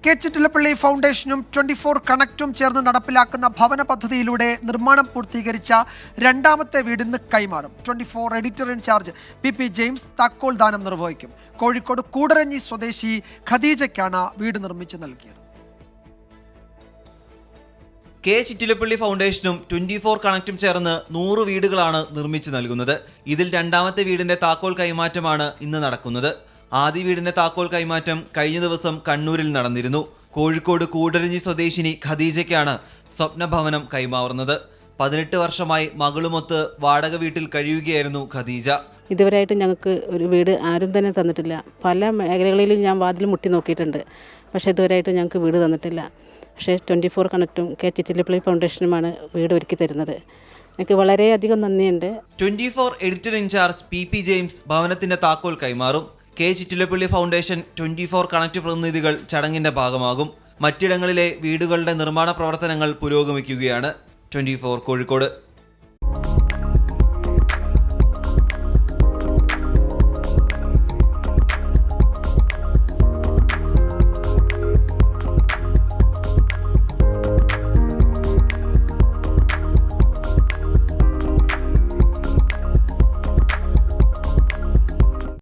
K Chittilappilly ഫൗണ്ടേഷനും 24 കണക്റ്റും ചേർന്ന് നടപ്പിലാക്കുന്ന ഭവന പദ്ധതിയിലൂടെ നിർമ്മാണം പൂർത്തീകരിച്ച രണ്ടാമത്തെ വീട് ഇന്ന് കൈമാറും. 24 എഡിറ്റർ ഇൻചാർജ് പി ജെയിംസ് താക്കോൽ ദാനം നിർവഹിക്കും. കോഴിക്കോട് കൂടരഞ്ഞി സ്വദേശി ഖദീജയ്ക്കാണ് വീട് നിർമ്മിച്ചു നൽകിയത്. കെ ചിറ്റിലപ്പള്ളി ഫൗണ്ടേഷനും 24 കണക്റ്റും ചേർന്ന് 100 വീടുകളാണ് നിർമ്മിച്ചു നൽകുന്നത്. ഇതിൽ രണ്ടാമത്തെ വീടിന്റെ താക്കോൽ കൈമാറ്റമാണ് ഇന്ന് നടക്കുന്നത്. ആദ്യ വീടിന്റെ താക്കോൽ കൈമാറ്റം കഴിഞ്ഞ ദിവസം കണ്ണൂരിൽ നടന്നിരുന്നു. കോഴിക്കോട് കൂടരഞ്ഞി സ്വദേശിനി ഖദീജയ്ക്കാണ് സ്വപ്നഭവനം കൈമാറുന്നത്. 18 വർഷമായി മകളുമൊത്ത് വാടക വീട്ടിൽ കഴിയുകയായിരുന്നു ഖദീജ. ഇതുവരെയായിട്ട് ഞങ്ങൾക്ക് ഒരു വീട് ആരും തന്നെ തന്നിട്ടില്ല. പല മേഖലകളിലും ഞാൻ വാതിൽ മുട്ടി നോക്കിയിട്ടുണ്ട്, പക്ഷേ ഇതുവരെയായിട്ട് ഞങ്ങൾക്ക് വീട് തന്നിട്ടില്ല. പക്ഷേ 24 കണക്റ്റും കെ ചിറ്റിലപ്പള്ളി ഫൗണ്ടേഷനുമാണ് വീട് ഒരുക്കി തരുന്നത്. എനിക്ക് വളരെയധികം നന്ദിയുണ്ട്. 24 എഡിറ്റർ ഇൻചാർജ് പി ജെയിംസ് ഭവനത്തിന്റെ താക്കോൽ കൈമാറും. കെ ചിറ്റിലപ്പള്ളി ഫൗണ്ടേഷൻ 24 കണക്റ്റ് പ്രതിനിധികൾ ചടങ്ങിന്റെ ഭാഗമാകും. മറ്റിടങ്ങളിലെ വീടുകളുടെ നിർമ്മാണ പ്രവർത്തനങ്ങൾ പുരോഗമിക്കുകയാണ്. 24 കോഴിക്കോട്.